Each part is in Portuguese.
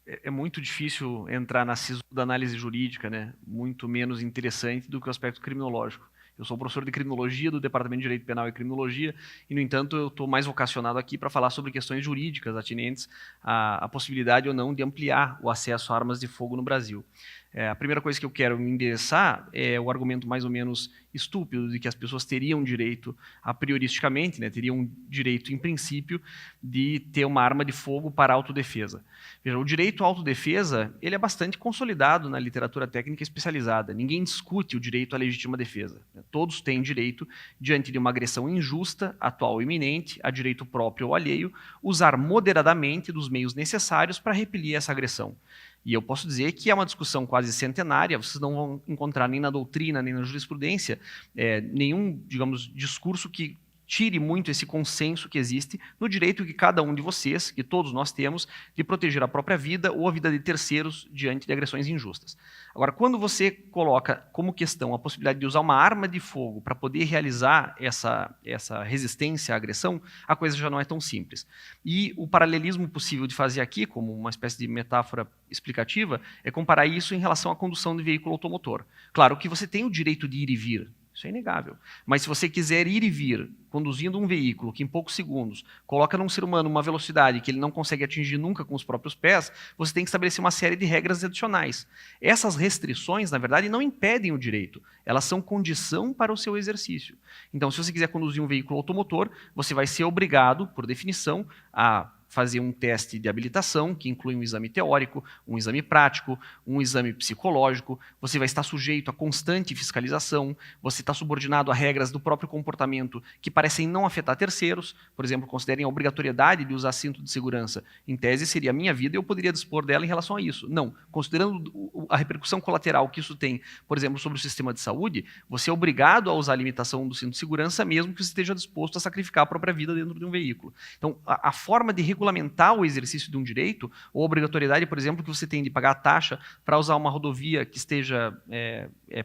é muito difícil entrar na sisu da análise jurídica, né? Muito menos interessante do que o aspecto criminológico. Eu sou professor de criminologia do Departamento de Direito Penal e Criminologia e, no entanto, eu estou mais vocacionado aqui para falar sobre questões jurídicas atinentes à possibilidade ou não de ampliar o acesso a armas de fogo no Brasil. A primeira coisa que eu quero endereçar é o argumento mais ou menos estúpido de que as pessoas teriam direito, a prioristicamente, né, teriam direito, em princípio, de ter uma arma de fogo para autodefesa. Veja, o direito à autodefesa ele é bastante consolidado na literatura técnica especializada. Ninguém discute o direito à legítima defesa. Todos têm direito, diante de uma agressão injusta, atual ou iminente, a direito próprio ou alheio, usar moderadamente dos meios necessários para repelir essa agressão. E eu posso dizer que é uma discussão quase centenária, vocês não vão encontrar nem na doutrina, nem na jurisprudência, nenhum, digamos, discurso que tire muito esse consenso que existe no direito que cada um de vocês, que todos nós temos, de proteger a própria vida ou a vida de terceiros diante de agressões injustas. Agora, quando você coloca como questão a possibilidade de usar uma arma de fogo para poder realizar essa resistência à agressão, a coisa já não é tão simples. E o paralelismo possível de fazer aqui, como uma espécie de metáfora explicativa, é comparar isso em relação à condução de veículo automotor. Claro que você tem o direito de ir e vir, isso é inegável. Mas se você quiser ir e vir conduzindo um veículo que em poucos segundos coloca num ser humano uma velocidade que ele não consegue atingir nunca com os próprios pés, você tem que estabelecer uma série de regras adicionais. Essas restrições, na verdade, não impedem o direito, elas são condição para o seu exercício. Então, se você quiser conduzir um veículo automotor, você vai ser obrigado, por definição, a fazer um teste de habilitação, que inclui um exame teórico, um exame prático, um exame psicológico, você vai estar sujeito a constante fiscalização, você está subordinado a regras do próprio comportamento que parecem não afetar terceiros, por exemplo, considerem a obrigatoriedade de usar cinto de segurança. Em tese, seria a minha vida e eu poderia dispor dela em relação a isso. Não. Considerando a repercussão colateral que isso tem, por exemplo, sobre o sistema de saúde, você é obrigado a usar a limitação do cinto de segurança mesmo que você esteja disposto a sacrificar a própria vida dentro de um veículo. Então, a forma de regulamentar o exercício de um direito, ou a obrigatoriedade, por exemplo, que você tem de pagar a taxa para usar uma rodovia que esteja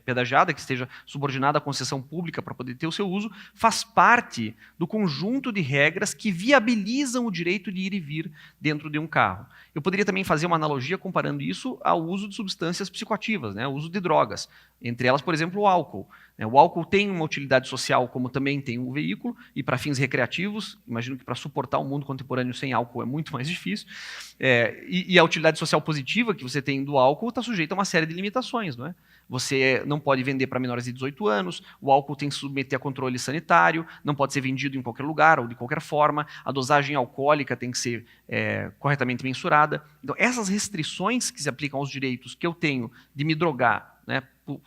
pedagiada, que esteja subordinada à concessão pública para poder ter o seu uso, faz parte do conjunto de regras que viabilizam o direito de ir e vir dentro de um carro. Eu poderia também fazer uma analogia comparando isso ao uso de substâncias psicoativas, né, o uso de drogas. Entre elas, por exemplo, o álcool. O álcool tem uma utilidade social, como também tem o veículo, e para fins recreativos, imagino que para suportar o mundo contemporâneo sem álcool é muito mais difícil, e a utilidade social positiva que você tem do álcool está sujeita a uma série de limitações, não é? Você não pode vender para menores de 18 anos, o álcool tem que se submeter a controle sanitário, não pode ser vendido em qualquer lugar ou de qualquer forma, a dosagem alcoólica tem que ser corretamente mensurada. Então, essas restrições que se aplicam aos direitos que eu tenho de me drogar, né,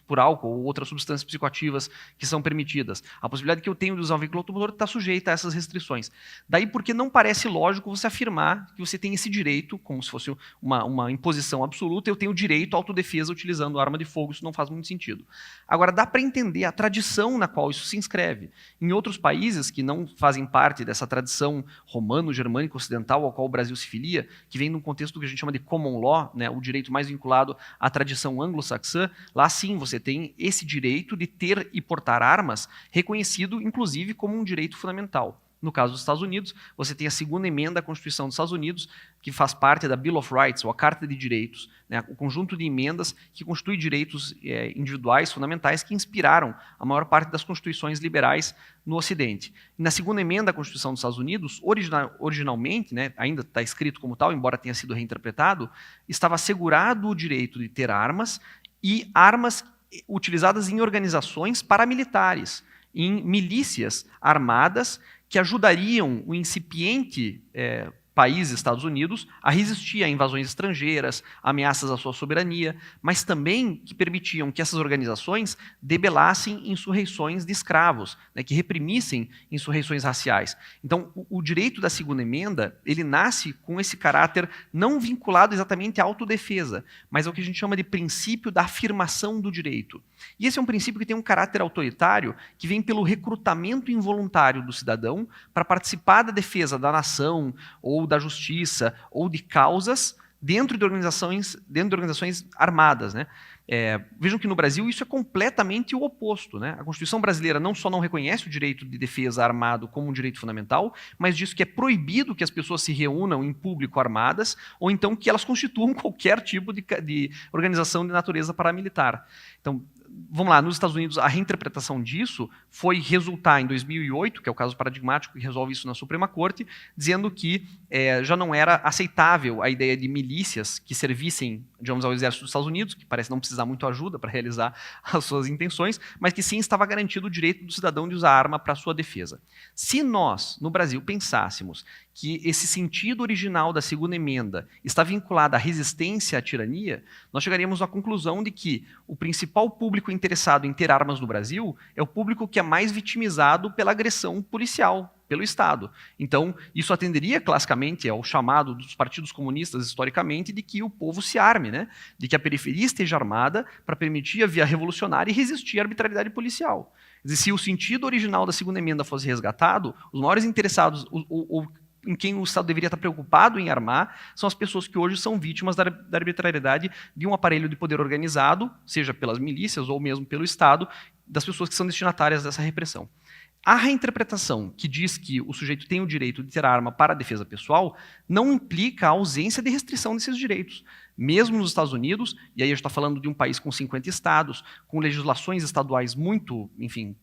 por álcool ou outras substâncias psicoativas que são permitidas. A possibilidade que eu tenho de usar um veículo automotor está sujeita a essas restrições. Daí porque não parece lógico você afirmar que você tem esse direito, como se fosse uma imposição absoluta, eu tenho o direito à autodefesa utilizando arma de fogo, isso não faz muito sentido. Agora, dá para entender a tradição na qual isso se inscreve. Em outros países que não fazem parte dessa tradição romano-germânica ocidental ao qual o Brasil se filia, que vem num contexto que a gente chama de common law, né, o direito mais vinculado à tradição anglo-saxã, lá sim você tem esse direito de ter e portar armas reconhecido, inclusive, como um direito fundamental. No caso dos Estados Unidos, você tem a segunda emenda à Constituição dos Estados Unidos, que faz parte da Bill of Rights, ou a Carta de Direitos, né, o conjunto de emendas que constitui direitos individuais fundamentais que inspiraram a maior parte das constituições liberais no Ocidente. E na segunda emenda à Constituição dos Estados Unidos, originalmente, né, ainda está escrito como tal, embora tenha sido reinterpretado, estava assegurado o direito de ter armas e armas utilizadas em organizações paramilitares, em milícias armadas que ajudariam o incipiente país, Estados Unidos, a resistir a invasões estrangeiras, ameaças à sua soberania, mas também que permitiam que essas organizações debelassem insurreições de escravos, né, que reprimissem insurreições raciais. Então, o direito da segunda emenda, ele nasce com esse caráter não vinculado exatamente à autodefesa, mas ao que a gente chama de princípio da afirmação do direito. E esse é um princípio que tem um caráter autoritário, que vem pelo recrutamento involuntário do cidadão para participar da defesa da nação, ou da justiça, ou de causas dentro de organizações armadas, né? Vejam que no Brasil isso é completamente o oposto, né? A Constituição brasileira não só não reconhece o direito de defesa armado como um direito fundamental, mas diz que é proibido que as pessoas se reúnam em público armadas, ou então que elas constituam qualquer tipo de organização de natureza paramilitar. Então, vamos lá, nos Estados Unidos a reinterpretação disso foi resultar em 2008, que é o caso paradigmático que resolve isso na Suprema Corte, dizendo que já não era aceitável a ideia de milícias que servissem, digamos, ao exército dos Estados Unidos, que parece não precisar muito ajuda para realizar as suas intenções, mas que sim estava garantido o direito do cidadão de usar arma para sua defesa. Se nós, no Brasil, pensássemos que esse sentido original da segunda emenda está vinculado à resistência à tirania, nós chegaríamos à conclusão de que o principal público interessado em ter armas no Brasil é o público que é mais vitimizado pela agressão policial, pelo Estado. Então, isso atenderia classicamente ao chamado dos partidos comunistas, historicamente, de que o povo se arme, né? De que a periferia esteja armada para permitir a via revolucionária e resistir à arbitrariedade policial. Quer dizer, se o sentido original da segunda emenda fosse resgatado, os maiores interessados, em quem o Estado deveria estar preocupado em armar, são as pessoas que hoje são vítimas da arbitrariedade de um aparelho de poder organizado, seja pelas milícias ou mesmo pelo Estado, das pessoas que são destinatárias dessa repressão. A reinterpretação que diz que o sujeito tem o direito de ter arma para a defesa pessoal não implica a ausência de restrição desses direitos. Mesmo nos Estados Unidos, e aí a gente está falando de um país com 50 estados, com legislações estaduais muito, enfim,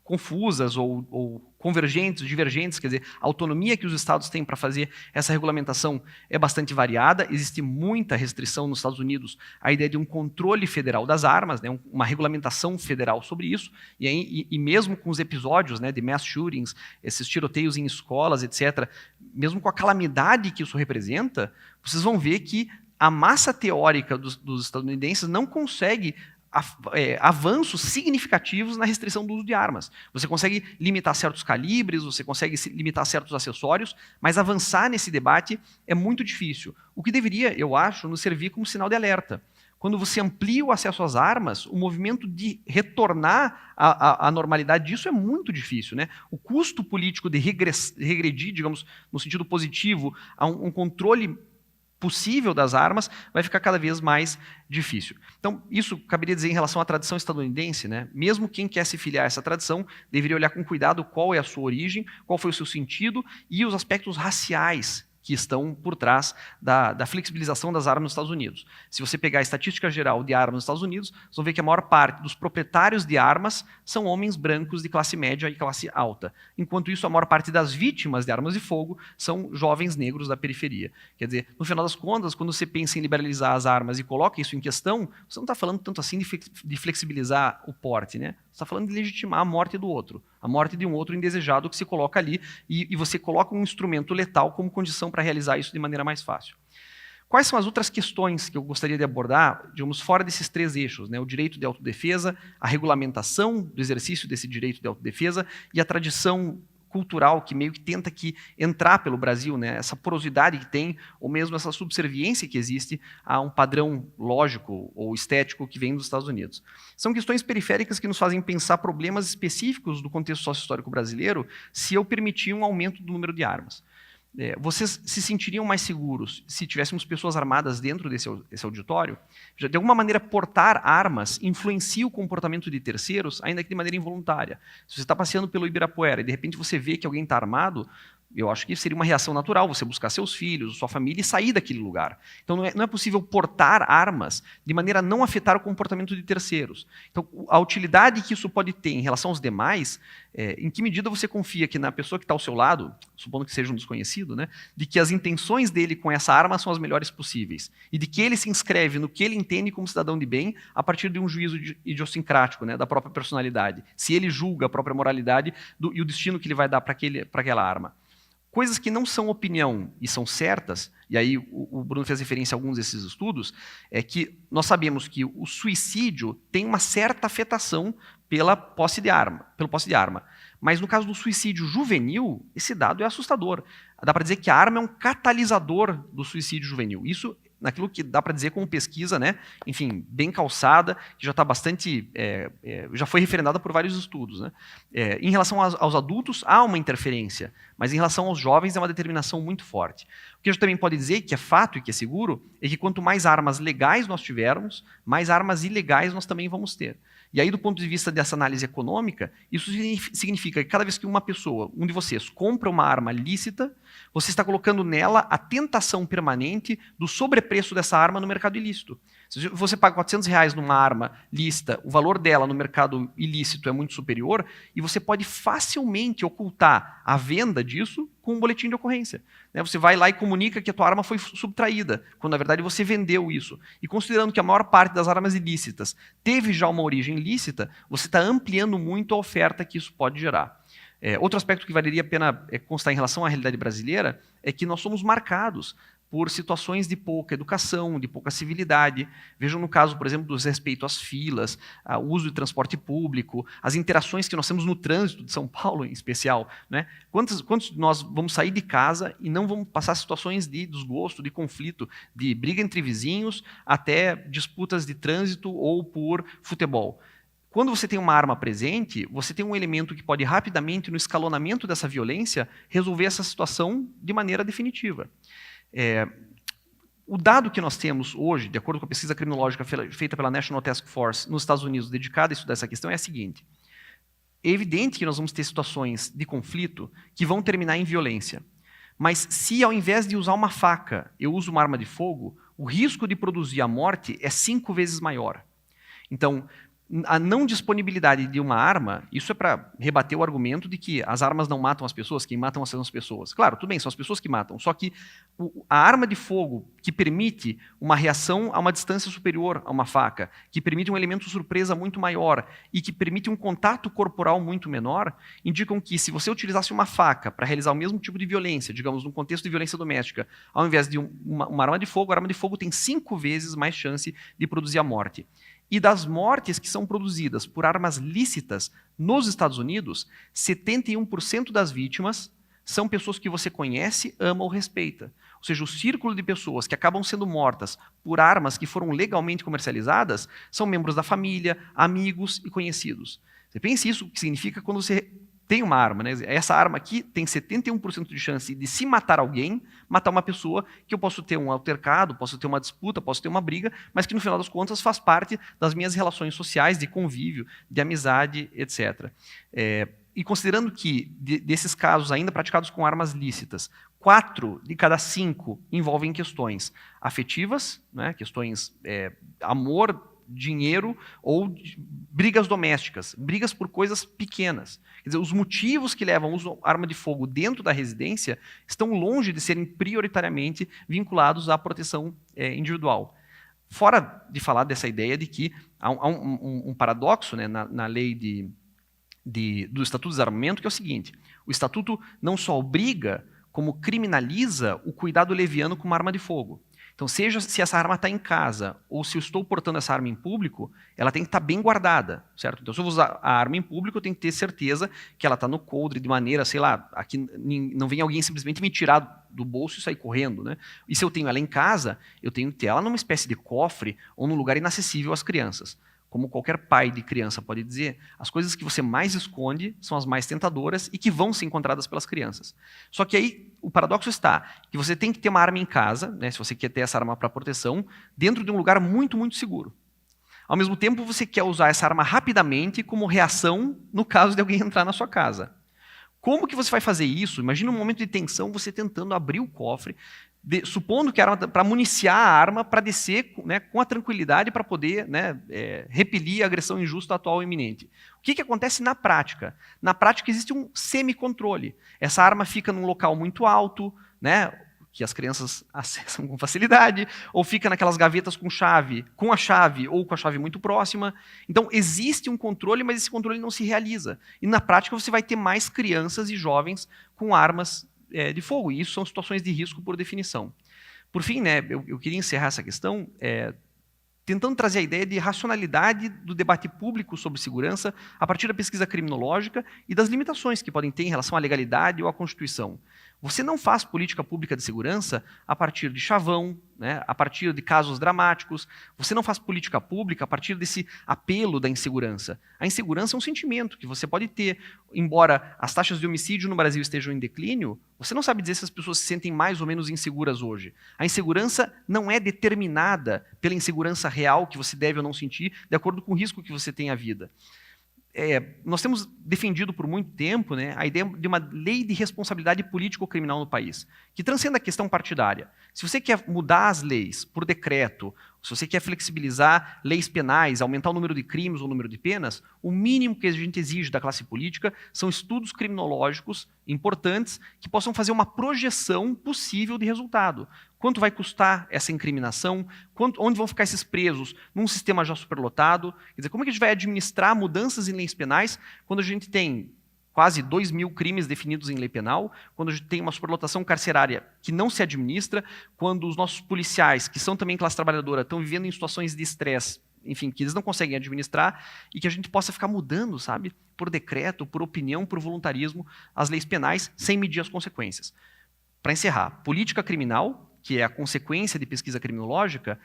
confusas ou convergentes, divergentes, quer dizer, a autonomia que os estados têm para fazer essa regulamentação é bastante variada, existe muita restrição nos Estados Unidos, a ideia de um controle federal das armas, né, uma regulamentação federal sobre isso, e mesmo com os episódios, né, de mass shootings, esses tiroteios em escolas, etc., mesmo com a calamidade que isso representa, vocês vão ver que a massa teórica dos estadunidenses não consegue avanços significativos na restrição do uso de armas. Você consegue limitar certos calibres, você consegue limitar certos acessórios, mas avançar nesse debate é muito difícil. O que deveria, eu acho, nos servir como sinal de alerta. Quando você amplia o acesso às armas, o movimento de retornar à normalidade disso é muito difícil, né? O custo político de regredir, digamos, no sentido positivo, a um controle possível das armas, vai ficar cada vez mais difícil. Então, isso caberia dizer em relação à tradição estadunidense, né? Mesmo quem quer se filiar a essa tradição deveria olhar com cuidado qual é a sua origem, qual foi o seu sentido e os aspectos raciais que estão por trás da flexibilização das armas nos Estados Unidos. Se você pegar a estatística geral de armas nos Estados Unidos, vocês vão ver que a maior parte dos proprietários de armas são homens brancos de classe média e classe alta. Enquanto isso, a maior parte das vítimas de armas de fogo são jovens negros da periferia. Quer dizer, no final das contas, quando você pensa em liberalizar as armas e coloca isso em questão, você não está falando tanto assim de flexibilizar o porte, né? Você está falando de legitimar a morte do outro, a morte de um outro indesejado que se coloca ali e você coloca um instrumento letal como condição para realizar isso de maneira mais fácil. Quais são as outras questões que eu gostaria de abordar, digamos, fora desses três eixos, né? O direito de autodefesa, a regulamentação do exercício desse direito de autodefesa e a tradição cultural que meio que tenta entrar pelo Brasil, né? Essa porosidade que tem, ou mesmo essa subserviência que existe a um padrão lógico ou estético que vem dos Estados Unidos. São questões periféricas que nos fazem pensar problemas específicos do contexto sócio-histórico brasileiro se eu permitir um aumento do número de armas. Vocês se sentiriam mais seguros se tivéssemos pessoas armadas dentro desse auditório? De alguma maneira, portar armas influencia o comportamento de terceiros, ainda que de maneira involuntária. Se você está passeando pelo Ibirapuera e de repente você vê que alguém está armado, eu acho que seria uma reação natural você buscar seus filhos, sua família e sair daquele lugar. Então não é possível portar armas de maneira a não afetar o comportamento de terceiros. Então a utilidade que isso pode ter em relação aos demais, em que medida você confia que na pessoa que está ao seu lado, supondo que seja um desconhecido, né, de que as intenções dele com essa arma são as melhores possíveis e de que ele se inscreve no que ele entende como cidadão de bem a partir de um juízo idiosincrático, né, da própria personalidade. Se ele julga a própria moralidade e o destino que ele vai dar para aquela arma. Coisas que não são opinião e são certas, e aí o Bruno fez referência a alguns desses estudos, é que nós sabemos que o suicídio tem uma certa afetação pelo posse de arma. Mas no caso do suicídio juvenil, esse dado é assustador. Dá para dizer que a arma é um catalisador do suicídio juvenil. Isso naquilo que dá para dizer como pesquisa, né, enfim, bem calçada, que já está bastante, já foi referendada por vários estudos. Né. Em relação aos adultos, há uma interferência, mas em relação aos jovens é uma determinação muito forte. O que a gente também pode dizer, que é fato e que é seguro, é que quanto mais armas legais nós tivermos, mais armas ilegais nós também vamos ter. E aí, do ponto de vista dessa análise econômica, isso significa que cada vez que uma pessoa, um de vocês, compra uma arma lícita, você está colocando nela a tentação permanente do sobrepreço dessa arma no mercado ilícito. Se você paga R$400 numa arma lícita, o valor dela no mercado ilícito é muito superior, e você pode facilmente ocultar a venda disso com um boletim de ocorrência. Você vai lá e comunica que a tua arma foi subtraída, quando na verdade você vendeu isso. E considerando que a maior parte das armas ilícitas teve já uma origem lícita, você está ampliando muito a oferta que isso pode gerar. Outro aspecto que valeria a pena constar em relação à realidade brasileira é que nós somos marcados por situações de pouca educação, de pouca civilidade. Vejam no caso, por exemplo, do respeito às filas, ao uso de transporte público, as interações que nós temos no trânsito de São Paulo, em especial. Né? Quantos de nós vamos sair de casa e não vamos passar situações de desgosto, de conflito, de briga entre vizinhos, até disputas de trânsito ou por futebol? Quando você tem uma arma presente, você tem um elemento que pode rapidamente, no escalonamento dessa violência, resolver essa situação de maneira definitiva. O dado que nós temos hoje, de acordo com a pesquisa criminológica feita pela National Task Force nos Estados Unidos, dedicada a estudar essa questão, é a seguinte. É evidente que nós vamos ter situações de conflito que vão terminar em violência. Mas se, ao invés de usar uma faca, eu uso uma arma de fogo, o risco de produzir a morte é 5 vezes maior. Então, a não disponibilidade de uma arma, isso é para rebater o argumento de que as armas não matam as pessoas, quem matam são as pessoas. Claro, tudo bem, são as pessoas que matam, só que a arma de fogo que permite uma reação a uma distância superior a uma faca, que permite um elemento surpresa muito maior e que permite um contato corporal muito menor, indicam que se você utilizasse uma faca para realizar o mesmo tipo de violência, digamos, num contexto de violência doméstica, ao invés de uma arma de fogo, a arma de fogo tem 5 vezes mais chance de produzir a morte. E das mortes que são produzidas por armas lícitas nos Estados Unidos, 71% das vítimas são pessoas que você conhece, ama ou respeita. Ou seja, o círculo de pessoas que acabam sendo mortas por armas que foram legalmente comercializadas são membros da família, amigos e conhecidos. Você pensa isso que significa quando você tem uma arma, né? Essa arma aqui tem 71% de chance de se matar alguém, matar uma pessoa, que eu posso ter um altercado, posso ter uma disputa, posso ter uma briga, mas que no final das contas faz parte das minhas relações sociais, de convívio, de amizade, etc. E considerando que desses casos ainda praticados com armas lícitas, 4 de cada 5 envolvem questões afetivas, né? Questões amor, dinheiro ou brigas domésticas, brigas por coisas pequenas. Quer dizer, os motivos que levam ao uso de arma de fogo dentro da residência estão longe de serem prioritariamente vinculados à proteção individual. Fora de falar dessa ideia de que há um paradoxo, né, na lei do Estatuto de Desarmamento, que é o seguinte: o Estatuto não só obriga, como criminaliza o cuidado leviano com uma arma de fogo. Então, seja se essa arma está em casa ou se eu estou portando essa arma em público, ela tem que estar bem guardada, certo? Então, se eu vou usar a arma em público, eu tenho que ter certeza que ela está no coldre de maneira, sei lá, aqui não vem alguém simplesmente me tirar do bolso e sair correndo, né? E se eu tenho ela em casa, eu tenho que ter ela numa espécie de cofre ou num lugar inacessível às crianças. Como qualquer pai de criança pode dizer, as coisas que você mais esconde são as mais tentadoras e que vão ser encontradas pelas crianças. Só que aí o paradoxo está que você tem que ter uma arma em casa, né, se você quer ter essa arma para proteção, dentro de um lugar muito, muito seguro. Ao mesmo tempo, você quer usar essa arma rapidamente como reação no caso de alguém entrar na sua casa. Como que você vai fazer isso? Imagina um momento de tensão, você tentando abrir o cofre, supondo que era para municiar a arma, para descer, né, com a tranquilidade para poder, né, repelir a agressão injusta atual e iminente. O que acontece na prática? Na prática existe um semi-controle. Essa arma fica num local muito alto, né, que as crianças acessam com facilidade, ou fica naquelas gavetas com a chave ou com a chave muito próxima. Então existe um controle, mas esse controle não se realiza. E na prática você vai ter mais crianças e jovens com armas de fogo, e isso são situações de risco por definição. Por fim, né, eu queria encerrar essa questão tentando trazer a ideia de racionalidade do debate público sobre segurança a partir da pesquisa criminológica e das limitações que podem ter em relação à legalidade ou à Constituição. Você não faz política pública de segurança a partir de chavão, né, a partir de casos dramáticos. Você não faz política pública a partir desse apelo da insegurança. A insegurança é um sentimento que você pode ter. Embora as taxas de homicídio no Brasil estejam em declínio, você não sabe dizer se as pessoas se sentem mais ou menos inseguras hoje. A insegurança não é determinada pela insegurança real que você deve ou não sentir, de acordo com o risco que você tem à vida. Nós temos defendido por muito tempo, né, a ideia de uma lei de responsabilidade político-criminal no país, que transcenda a questão partidária. Se você quer mudar as leis por decreto, se você quer flexibilizar leis penais, aumentar o número de crimes ou o número de penas, o mínimo que a gente exige da classe política são estudos criminológicos importantes que possam fazer uma projeção possível de resultado. Quanto vai custar essa incriminação? Onde vão ficar esses presos num sistema já superlotado? Quer dizer, como é que a gente vai administrar mudanças em leis penais quando a gente tem quase 2.000 crimes definidos em lei penal, quando a gente tem uma superlotação carcerária que não se administra, quando os nossos policiais, que são também classe trabalhadora, estão vivendo em situações de estresse, enfim, que eles não conseguem administrar, e que a gente possa ficar mudando, sabe, por decreto, por opinião, por voluntarismo, as leis penais, sem medir as consequências. Para encerrar, política criminal, que é a consequência de pesquisa criminológica,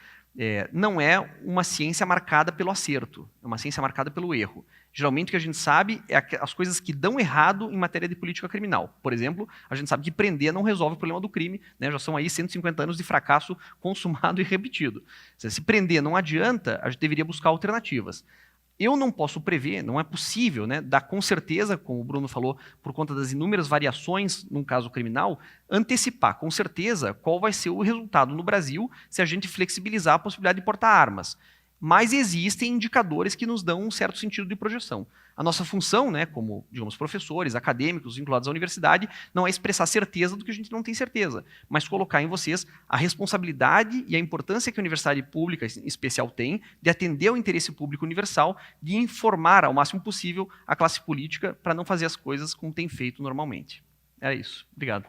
não é uma ciência marcada pelo acerto, é uma ciência marcada pelo erro. Geralmente o que a gente sabe é as coisas que dão errado em matéria de política criminal. Por exemplo, a gente sabe que prender não resolve o problema do crime, né? Já são aí 150 anos de fracasso consumado e repetido. Se prender não adianta, a gente deveria buscar alternativas. Eu não posso prever, não é possível, né, dar com certeza, como o Bruno falou, por conta das inúmeras variações num caso criminal, antecipar com certeza qual vai ser o resultado no Brasil se a gente flexibilizar a possibilidade de portar armas. Mas existem indicadores que nos dão um certo sentido de projeção. A nossa função, né, como, digamos, professores, acadêmicos vinculados à universidade, não é expressar certeza do que a gente não tem certeza, mas colocar em vocês a responsabilidade e a importância que a universidade pública, em especial, tem de atender ao interesse público universal, de informar ao máximo possível a classe política para não fazer as coisas como tem feito normalmente. Era isso. Obrigado.